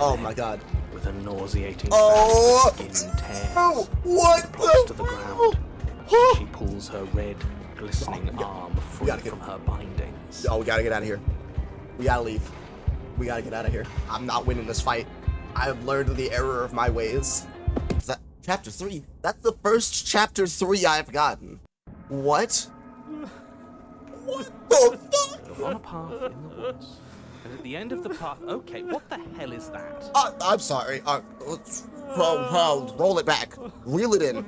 Oh my god. With a nauseating Oh! sound, skin tears. Oh, what She plops to the? the ground. She pulls her red, glistening arm free gotta get- from her bindings. Oh, we gotta get out of here. We gotta leave. We gotta get out of here. I'm not winning this fight. I have learned the error of my ways. Is that chapter 3? That's the first chapter 3 I've gotten. What? What the fuck? You're on a path in the woods. And at the end of the path... Okay, what the hell is that? I'm sorry. Let's roll it back. Reel it in.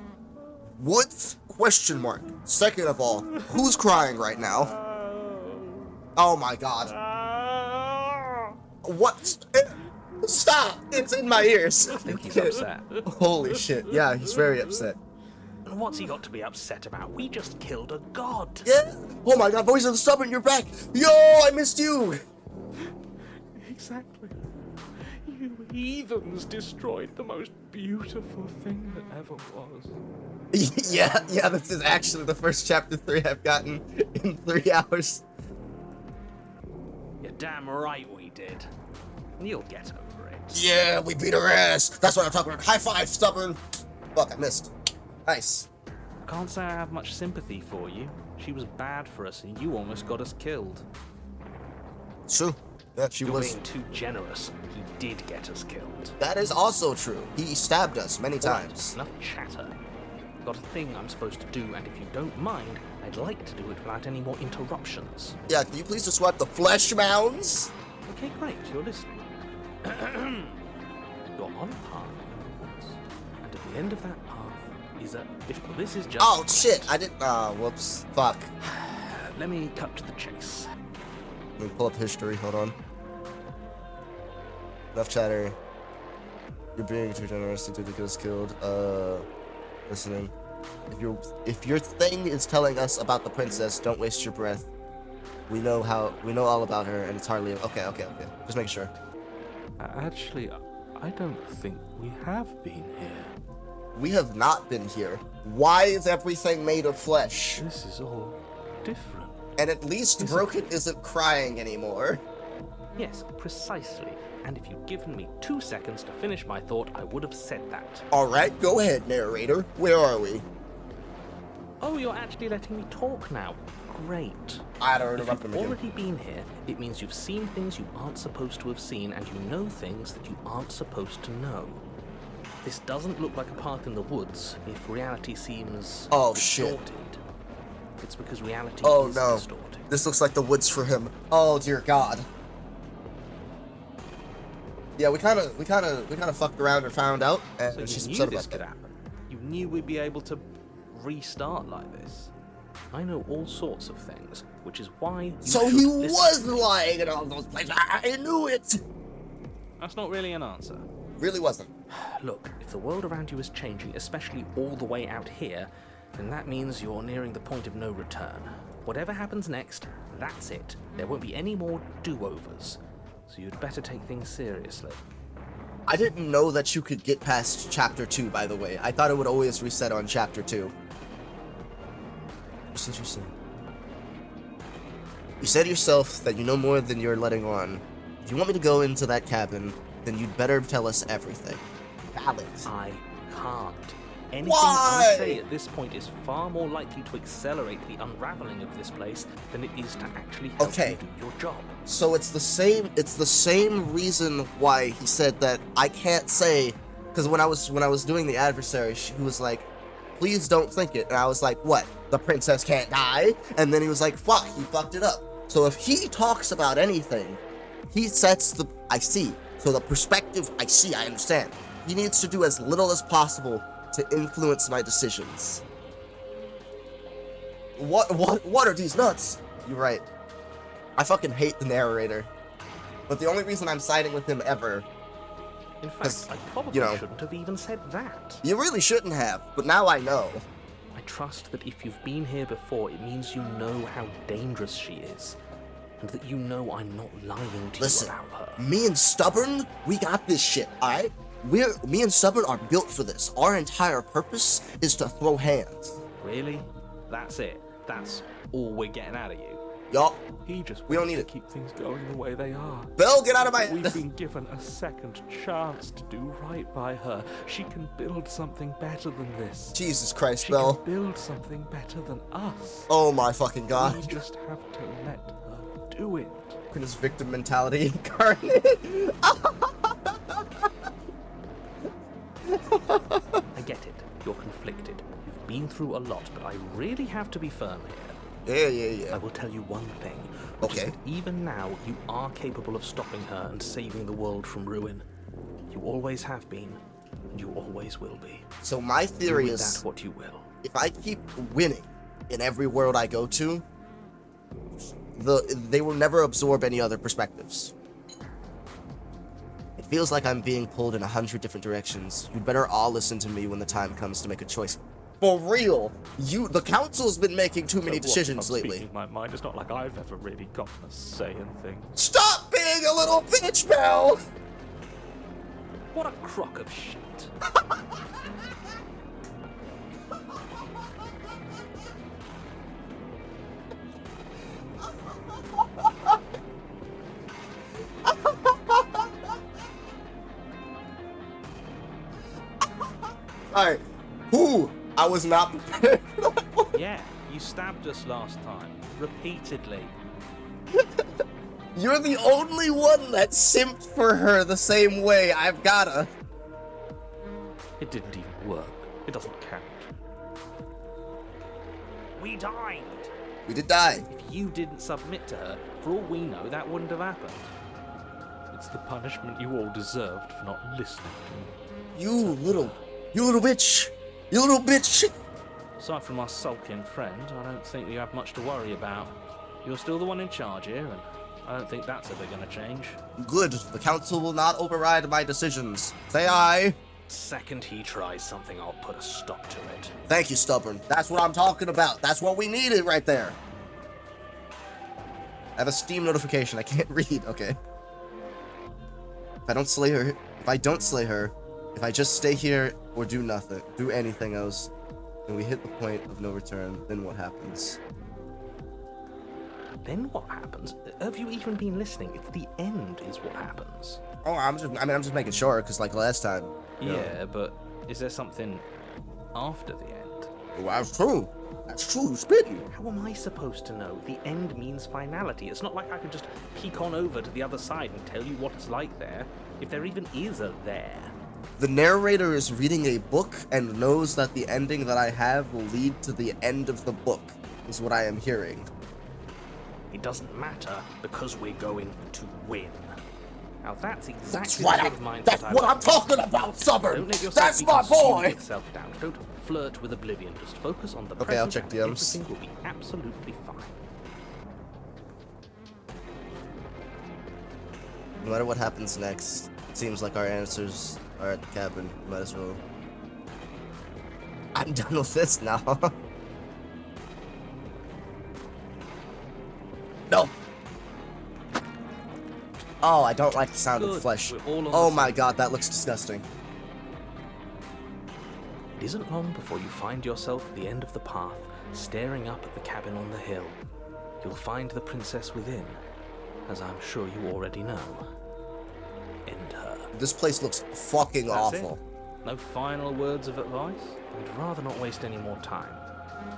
Woods? Question mark. Second of all, who's crying right now? Oh my god. What? Stop! It's in my ears. I think he's upset. Holy shit. Yeah, he's very upset. And what's he got to be upset about? We just killed a god. Yeah. Oh my god, Voice of the Stubborn, you're back. Yo, I missed you. Exactly. You heathens destroyed the most beautiful thing that ever was. Yeah, this is actually the first chapter 3 I've gotten in 3 hours. You're damn right we did. You'll get over it. Yeah, we beat her ass. That's what I'm talking about. High five, Stubborn. Fuck, I missed. Nice. Can't say I have much sympathy for you. She was bad for us and you almost got us killed. True. Yeah, she You're was. being too generous. He did get us killed. That is also true. He stabbed us many times. Enough chatter. Got a thing I'm supposed to do, and if you don't mind, I'd like to do it without any more interruptions. Yeah, can you please describe the flesh mounds? Okay, great, you're listening. You're on a path in the woods, and at the end of that path is a... This is just... Oh, shit. I didn't... whoops. Fuck. Let me cut to the chase. Let me pull up history. Hold on. Enough chatter. You're being too generous to get us killed. Listening. If your thing is telling us about the princess, don't waste your breath. We know all about her, and it's hardly... Okay. Just make sure. Actually, I don't think we have been here. We have not been here. Why is everything made of flesh? This is all different. And at least Broken isn't crying anymore. Yes, precisely. And if you'd given me 2 seconds to finish my thought, I would have said that. Alright, go ahead, narrator. Where are we? Oh, you're actually letting me talk now. Great. I don't If interrupt him you've again. already been here, it means you've seen things you aren't supposed to have seen, and you know things that you aren't supposed to know. This doesn't look like a path in the woods if reality seems distorted. It's because reality is distorted. This looks like the woods for him. Oh dear God. Yeah, we kind of fucked around and found out, and So she's you upset knew this about could that. happen. You knew we'd be able to restart like this. I know all sorts of things, which is why you So should he listen. was lying in all those places. I knew it. That's not really an answer. Really wasn't. Look, if the world around you is changing, especially all the way out here, then that means you're nearing the point of no return. Whatever happens next, that's it. There won't be any more do-overs. So you'd better take things seriously. I didn't know that you could get past chapter 2, by the way. I thought it would always reset on chapter 2. Just interesting. You said yourself that you know more than you're letting on. If you want me to go into that cabin, then you'd better tell us everything. Valid. I can't. Anything Why? I say at this point is far more likely to accelerate the unraveling of this place than it is to actually help you do your job. So it's the same reason why he said that I can't say, because when I was doing the adversary, he was like, please don't think it. And I was like, what? The princess can't die? And then he was like, fuck, he fucked it up. So if he talks about anything, he sets the, I see. So the perspective, I see, I understand. He needs to do as little as possible to influence my decisions. What are these nuts? You're right. I fucking hate the narrator. But the only reason I'm siding with him ever... In fact, I probably shouldn't have even said that. You really shouldn't have, but now I know. I trust that if you've been here before, it means you know how dangerous she is. And that you know I'm not lying to Listen, you about her. me and Stubborn, we got this shit, alright? Me and Stubborn are built for this. Our entire purpose is to throw hands. Really? That's it? That's all we're getting out of you? Yup. He just We don't wants need to it. keep things going the way they are. Belle, get out of my... We've been given a second chance to do right by her. She can build something better than this. Jesus Christ, She Belle. can build something better than us. Oh my fucking We god. just have to let her do it. His victim mentality incarnate. I get it. You're conflicted. You've been through a lot, but I really have to be firm here. Yeah. I will tell you one thing. Which is Okay. that even now, you are capable of stopping her and saving the world from ruin. You always have been, and you always will be. So my Do theory with is, that what you will. if I keep winning in every world I go to, they will never absorb any other perspectives. It feels like I'm being pulled in 100 different directions. You'd better all listen to me when the time comes to make a choice. For real, the council's been making too many decisions I'm lately. speaking my mind. It's not like I've ever really gotten a say in things. Stop being a little bitch, Belle! What a crock of shit. Alright, who? I was not prepared. Yeah, you stabbed us last time. Repeatedly. You're the only one that simped for her the same way. I've gotta. It didn't even work. It doesn't count. We died. We did die. If you didn't submit to her, for all we know, that wouldn't have happened. It's the punishment you all deserved for not listening to me. You little bitch. You little bitch. Aside from our sulking friend, I don't think you have much to worry about. You're still the one in charge here, and I don't think that's ever gonna change. Good. The council will not override my decisions. Say aye. Second he tries something, I'll put a stop to it. Thank you, Stubborn. That's what I'm talking about. That's what we needed right there. I have a Steam notification. I can't read. Okay. If I don't slay her, if I just stay here or do nothing, do anything else, and we hit the point of no return, then what happens? Then what happens? Have you even been listening? It's the end is what happens. Oh, I'm just making sure, because like last time. you know. Yeah, but is there something after the end? Well, that's true. That's true. You're spitting. How am I supposed to know? The end means finality. It's not like I can just peek on over to the other side and tell you what it's like there, if there even is a there. The narrator is reading a book and knows that the ending that I have will lead to the end of the book, is what I am hearing. It doesn't matter because we're going to win. Now that's exactly That's the right. sort of mindset That's I what want. I'm talking about, Stubborn. Don't let yourself That's be my consumed boy. with self-doubt. Don't flirt with oblivion. Just focus on the Okay, I'll present check and DMs. everything will be absolutely fine. No matter what happens next, it seems like our answers are at the cabin. Might as well. I'm done with this now. No. Oh, I don't like the sound of Good, flesh. we're all on the Oh same my god, that looks disgusting. It isn't long before you find yourself at the end of the path, staring up at the cabin on the hill. You'll find the princess within, as I'm sure you already know. End her. This place looks fucking That's awful. it? No final words of advice? I'd rather not waste any more time.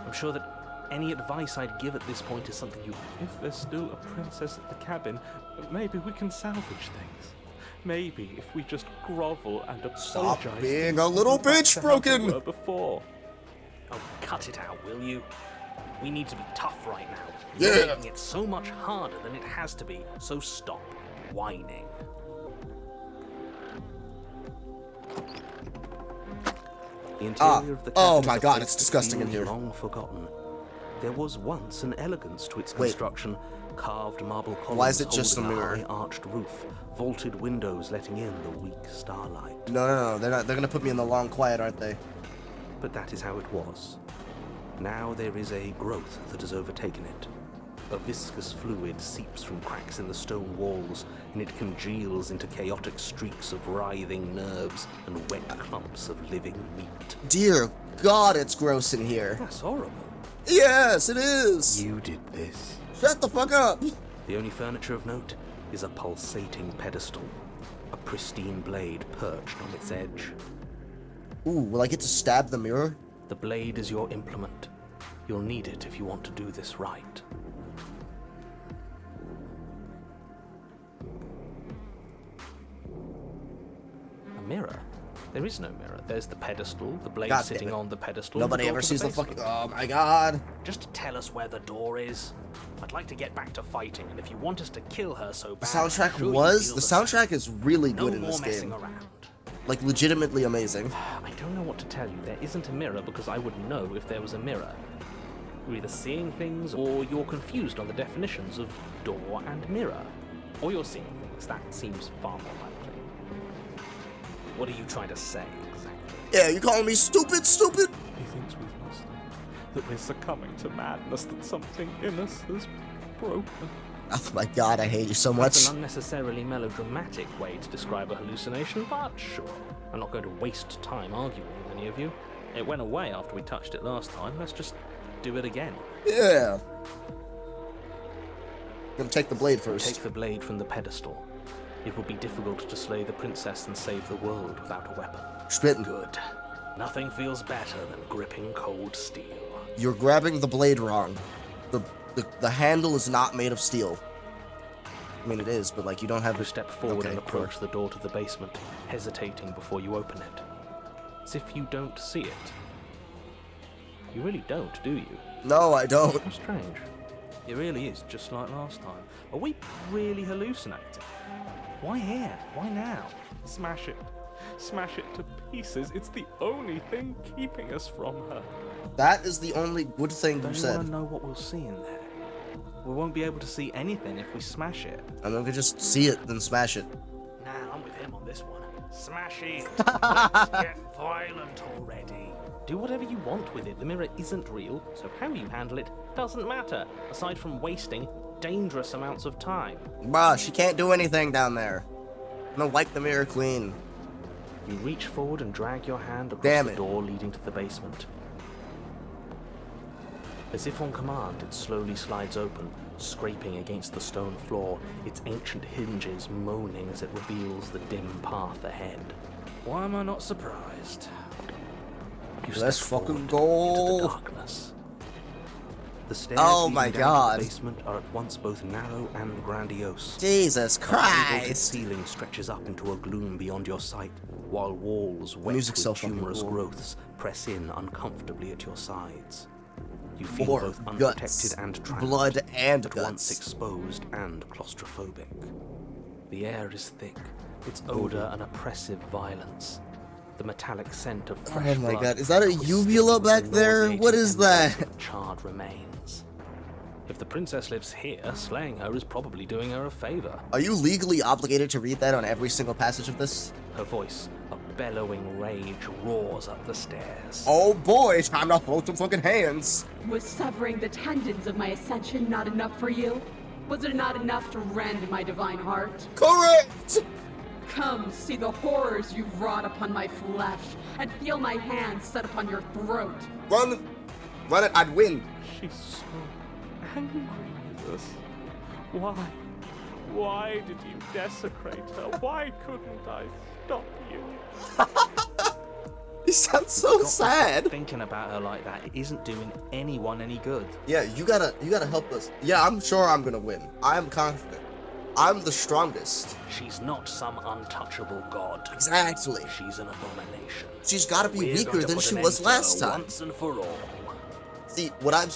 I'm sure that any advice I'd give at this point is something you... If there's still a princess at the cabin, maybe we can salvage things. Maybe if we just grovel and Stop apologize. being a little bitch, to how they Broken. were before. Oh, cut it out, will you? We need to be tough right now. Yeah. You're making it so much harder than it has to be, so stop whining. The interior of the oh cabin my is a God, place it's that disgusting in feels here. Long forgotten. There was once an elegance to its Wait. construction. Carved marble columns Why is it just holding a mirror? high arched roof, vaulted windows letting in the weak starlight. No, they're not. They're gonna put me in the long quiet, aren't they? But that is how it was. Now there is a growth that has overtaken it. A viscous fluid seeps from cracks in the stone walls, and it congeals into chaotic streaks of writhing nerves and wet clumps of living meat. Dear God, it's gross in here. That's horrible. Yes, it is. You did this. Shut the fuck up! The only furniture of note is a pulsating pedestal, a pristine blade perched on its edge. Ooh, will I get to stab the mirror? The blade is your implement. You'll need it if you want to do this right. A mirror? There is no mirror. There's the pedestal, the blade sitting on the pedestal. Nobody ever sees the fucking... Oh my god. Just to tell us where the door is. I'd like to get back to fighting, and if you want us to kill her so bad... The soundtrack is really good in this game. Around. Like, legitimately amazing. I don't know what to tell you. There isn't a mirror because I would know if there was a mirror. You're either seeing things or you're confused on the definitions of door and mirror. Or you're seeing things. That seems far more likely. What are you trying to say, exactly? Yeah, you calling me stupid? He thinks we've lost them. That we're succumbing to madness, that something in us has broken. Oh my god, I hate you so much. That's an unnecessarily melodramatic way to describe a hallucination, but sure. I'm not going to waste time arguing with any of you. It went away after we touched it last time. Let's just do it again. Yeah. I'm gonna take the blade first. Take the blade from the pedestal. It would be difficult to slay the princess and save the world without a weapon. Spitting. Good. Nothing feels better than gripping cold steel. You're grabbing the blade wrong. The handle is not made of steel. I mean, it is, but like you don't have to step forward and approach cool. the door to the basement, hesitating before you open it. As if you don't see it. You really don't, do you? No, I don't. How strange. It really is just like last time. Are we really hallucinating? Why here? Why now? Smash it. Smash it to pieces. It's the only thing keeping us from her. That is the only good thing you said. Don't you want to know what we'll see in there? We won't be able to see anything if we smash it. I'm gonna just see it, then smash it. Nah, I'm with him on this one. Smash it! Let's get violent already. Do whatever you want with it. The mirror isn't real, so how you handle it doesn't matter, aside from wasting dangerous amounts of time. Bruh, she can't do anything down there. I'm gonna wipe the mirror clean. You reach forward and drag your hand across the door leading to the basement. As if on command, it slowly slides open, scraping against the stone floor, its ancient hinges moaning as it reveals the dim path ahead. Why am I not surprised? Let's fucking go. Into the darkness. The stairs my down god. To the basement are at once both narrow and grandiose. Jesus The Christ. ceiling stretches up into a gloom beyond your sight, while walls wet with humorous growths press in uncomfortably at your sides. You feel both unprotected and trapped, blood and at once exposed and claustrophobic. The air is thick, its odor an oppressive violence. The metallic scent of fresh blood. Oh my god, is that a uvula back there? What is that? Charred remains. If the princess lives here, slaying her is probably doing her a favor. Are you legally obligated to read that on every single passage of this? Her voice, a bellowing rage, roars up the stairs. Oh boy, time to hold some fucking hands. Was severing the tendons of my ascension not enough for you? Was it not enough to rend my divine heart? Correct! Come, see the horrors you've wrought upon my flesh, and feel my hands set upon your throat. Run it, I'd win. She's so angry with us. Why? Why did you desecrate her? Why couldn't I stop you? He sounds so sad. Thinking about her like that, it isn't doing anyone any good. Yeah, you gotta help us. Yeah, I'm sure I'm gonna win. I'm confident. I'm the strongest. She's not some untouchable god. Exactly. She's an abomination. She's gotta be weaker than she was last time. Once and for all. See,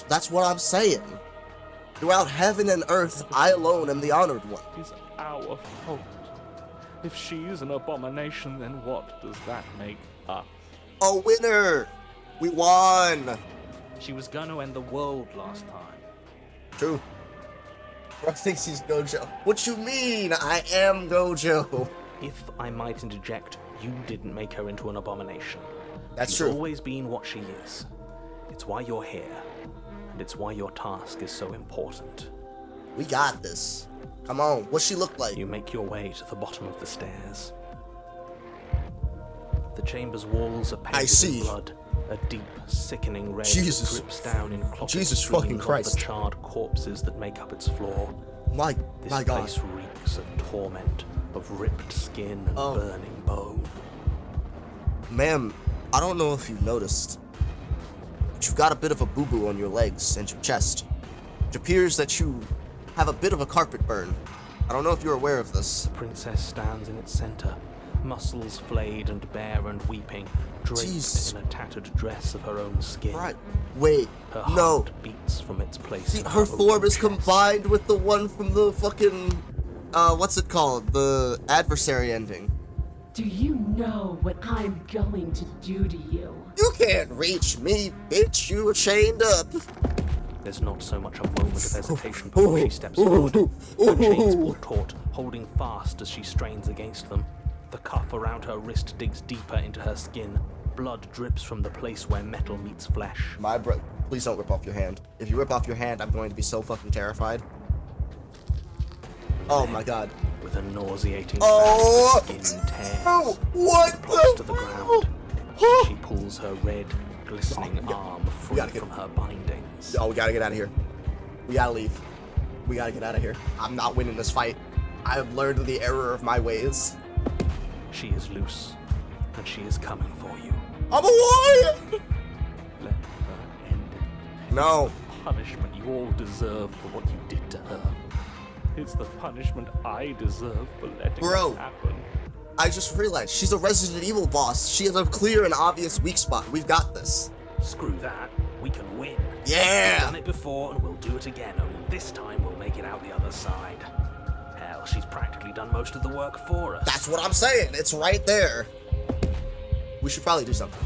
that's what I'm saying. Throughout heaven and earth, I alone am the honored one. It's our fault. If she's an abomination, then what does that make us? A winner! We won! She was gonna end the world last time. True. Bro thinks he's Gojo. What you mean? I am Gojo. If I might interject, you didn't make her into an abomination. That's She's true. always been what she is. It's why you're here. And it's why your task is so important. We got this. Come on, what's she look like? You make your way to the bottom of the stairs. The chamber's walls are painted in blood, A deep, sickening red Jesus. drips down in clotted Jesus fucking streams Christ. onto the charred corpses that make up its floor. My This God. place reeks of torment, of ripped skin and burning bone. Ma'am, I don't know if you've noticed, but you've got a bit of a boo-boo on your legs and your chest. It appears that you have a bit of a carpet burn. I don't know if you're aware of this. The princess stands in its center, muscles flayed and bare and weeping, draped Jeez. in a tattered dress of her own skin. Right. Wait. Her No. heart beats from its place. See, in her open form is chest. combined with the one from the fucking, what's it called? The adversary ending. Do you know what I'm going to do to you? You can't reach me, bitch. You were chained up. There's not so much a moment of hesitation before she steps forward. Her chains pull taut, holding fast as she strains against them. The cuff around her wrist digs deeper into her skin. Blood drips from the place where metal meets flesh. My bro, please don't rip off your hand. If you rip off your hand, I'm going to be so fucking terrified. Oh my God. With a nauseating Oh! sound, skin tears. Oh, what Plops to the? the ground. She pulls her red, glistening arm free gotta get- from her bindings. Oh, we gotta get out of here. We gotta leave. We gotta get out of here. I'm not winning this fight. I have learned the error of my ways. She is loose, and she is coming for you. I'm a warrior! Let her end it. No. Punishment you all deserve for what you did to her. It's the punishment I deserve for letting Bro. it happen. I just realized she's a Resident Evil boss. She has a clear and obvious weak spot. We've got this. Screw that. We can win. Yeah! We've done it before, and we'll do it again. Only this time we'll make it out the other side. Hell, she's practically done most of the work for us. That's what I'm saying. It's right there. We should probably do something.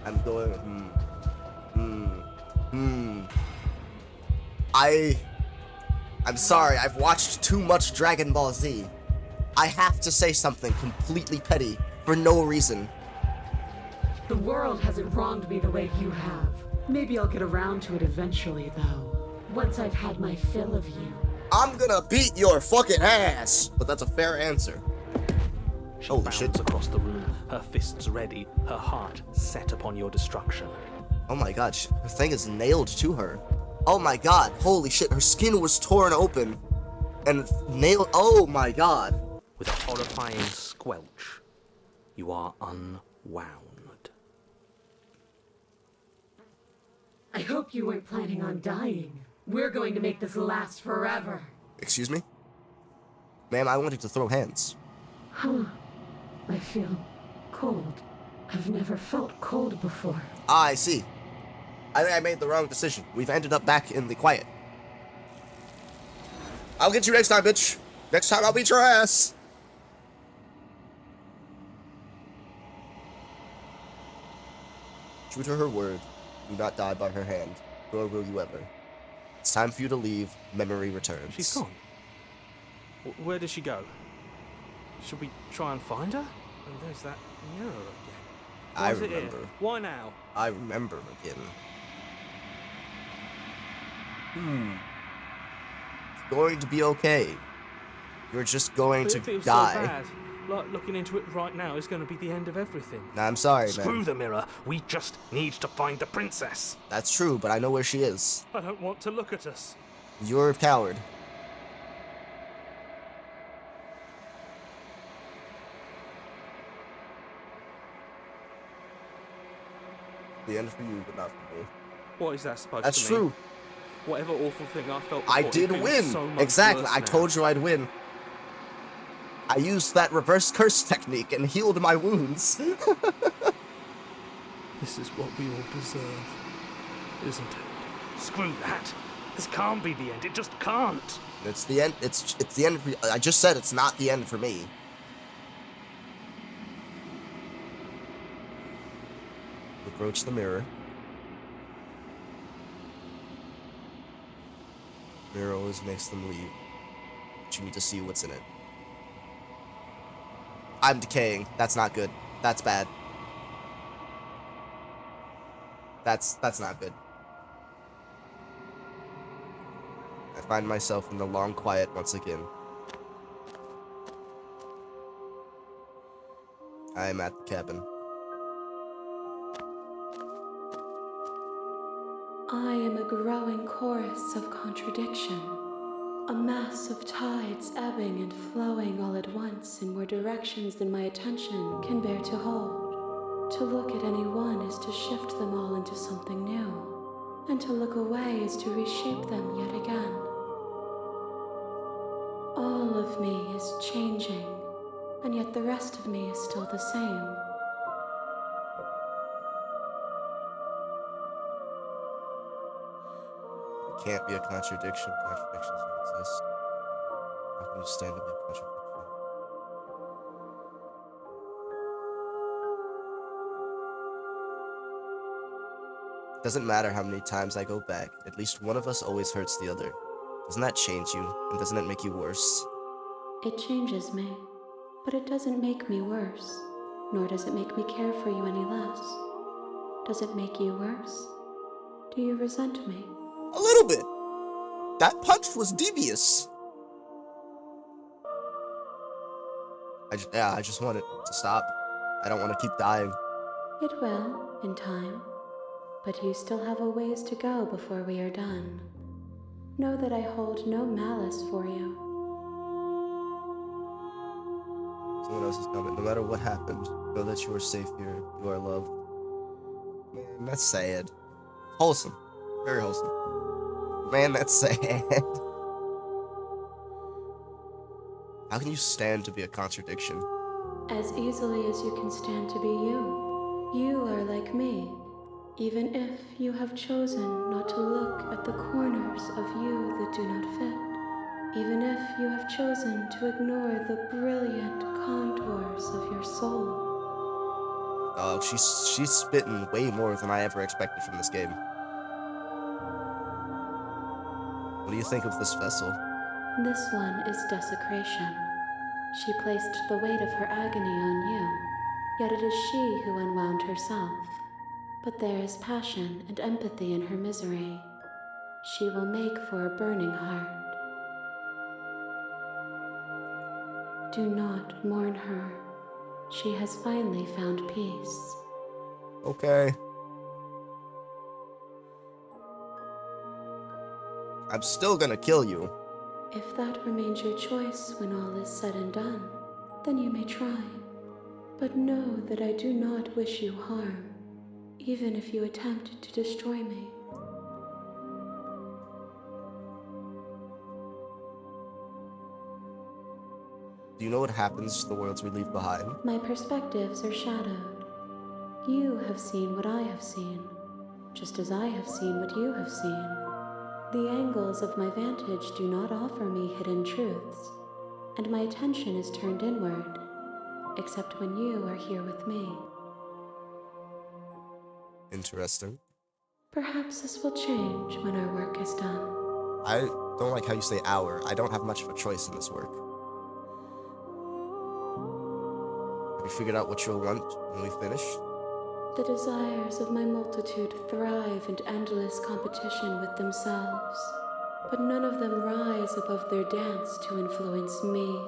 I'm going. I'm sorry. I've watched too much Dragon Ball Z. I have to say something completely petty for no reason. The world hasn't wronged me the way you have. Maybe I'll get around to it eventually, though. Once I've had my fill of you. I'm gonna beat your fucking ass. But that's a fair answer. She Holy bounds shit. across the room, her fists ready, her heart set upon your destruction. Oh my god, her thing is nailed to her. Oh my god, holy shit, her skin was torn open. And nailed. Oh my god. With a horrifying squelch, you are unwound. I hope you weren't planning on dying. We're going to make this last forever. Excuse me? Ma'am, I wanted to throw hands. Huh. I feel cold. I've never felt cold before. Ah, I see. I think I made the wrong decision. We've ended up back in the quiet. I'll get you next time, bitch. Next time I'll beat your ass. True to her word, do not die by her hand, nor will you ever. It's time for you to leave. Memory returns. She's gone. Where did she go? Should we try and find her? And there's that mirror again. I Why is it here? remember. Why now? I remember again. It's going to be okay. You're just going But to it feels die. so bad. Like looking into it right now is going to be the end of everything. Nah, I'm sorry, Screw man. the mirror. We just need to find the princess. That's true, but I know where she is. I don't want to look at us. You're a coward. The end for you, but not for me. What is that supposed That's to mean? true. Whatever awful thing I felt I before, it did feels win. so much Exactly. worse I now. told you I'd win. I used that reverse curse technique and healed my wounds. This is what we all deserve, isn't it? Screw that. This can't be the end. It just can't. It's the end. It's the end. I just said it's not the end for me. Approach the mirror. Mirror always makes them leave. But you need to see what's in it. I'm decaying. That's not good. That's bad. That's not good. I find myself in the long quiet once again. I am at the cabin. I am a growing chorus of contradiction. A mass of tides ebbing and flowing all at once in more directions than my attention can bear to hold. To look at any one is to shift them all into something new, and to look away is to reshape them yet again. All of me is changing, and yet the rest of me is still the same. It can't be a contradiction. Contradictions don't exist. How can you stand to be a contradiction? Doesn't matter how many times I go back, at least one of us always hurts the other. Doesn't that change you? And doesn't it make you worse? It changes me, but it doesn't make me worse, nor does it make me care for you any less. Does it make you worse? Do you resent me? A little bit. That punch was devious. I just want it to stop. I don't want to keep dying. It will, in time. But you still have a ways to go before we are done. Know that I hold no malice for you. Someone else is coming. No matter what happened, know that you are safe here. You are loved. Man, that's sad. Wholesome. Very wholesome. Man, that's sad. How can you stand to be a contradiction? As easily as you can stand to be you. You are like me, even if you have chosen not to look at the corners of you that do not fit. Even if you have chosen to ignore the brilliant contours of your soul. Oh, she's spitting way more than I ever expected from this game. What do you think of this vessel? This one is desecration. She placed the weight of her agony on you, yet it is she who unwound herself. But there is passion and empathy in her misery. She will make for a burning heart. Do not mourn her. She has finally found peace. Okay. I'm still gonna kill you. If that remains your choice when all is said and done, then you may try. But know that I do not wish you harm, even if you attempt to destroy me. Do you know what happens to the worlds we leave behind? My perspectives are shadowed. You have seen what I have seen, just as I have seen what you have seen. The angles of my vantage do not offer me hidden truths, and my attention is turned inward, except when you are here with me. Interesting. Perhaps this will change when our work is done. I don't like how you say our. I don't have much of a choice in this work. Have you figured out what you'll want when we finish? The desires of my multitude thrive in endless competition with themselves, but none of them rise above their dance to influence me.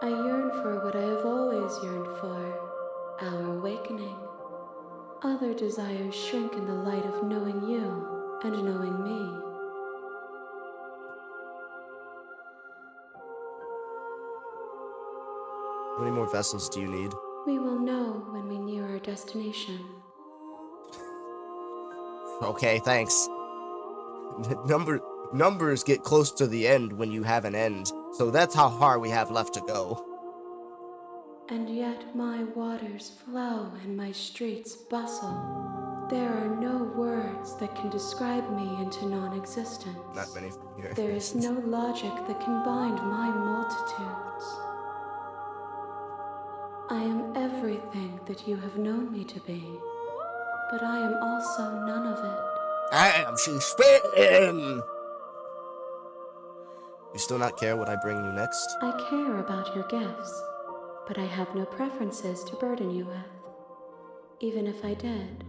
I yearn for what I have always yearned for, our awakening. Other desires shrink in the light of knowing you and knowing me. How many more vessels do you need? We will know when we near our destination. Okay, thanks. Numbers get close to the end when you have an end, so that's how far we have left to go. And yet my waters flow and my streets bustle. There are no words that can describe me into non-existence. Not many from here. There is no logic that can bind my multitudes. I am everything that you have known me to be, but I am also none of it. Damn, she's spitting! You still not care what I bring you next? I care about your gifts, but I have no preferences to burden you with. Even if I did,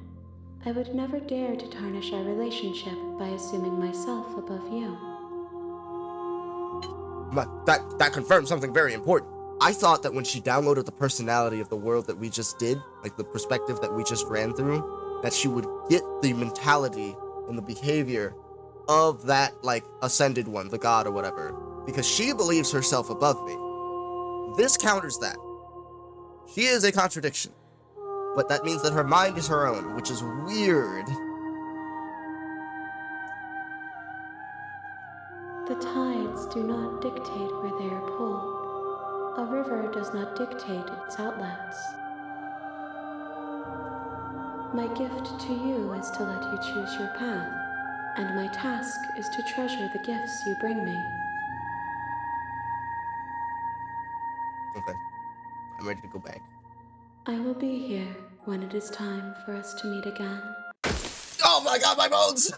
I would never dare to tarnish our relationship by assuming myself above you. That confirms something very important. I thought that when she downloaded the personality of the world that we just did, like the perspective that we just ran through, that she would get the mentality and the behavior of that, like, ascended one, the god or whatever, because she believes herself above me. This counters that. She is a contradiction, but that means that her mind is her own, which is weird. The tides do not dictate where they are pulled. A river does not dictate its outlets. My gift to you is to let you choose your path, and my task is to treasure the gifts you bring me. Okay, I'm ready to go back. I will be here when it is time for us to meet again. Oh my god, my bones!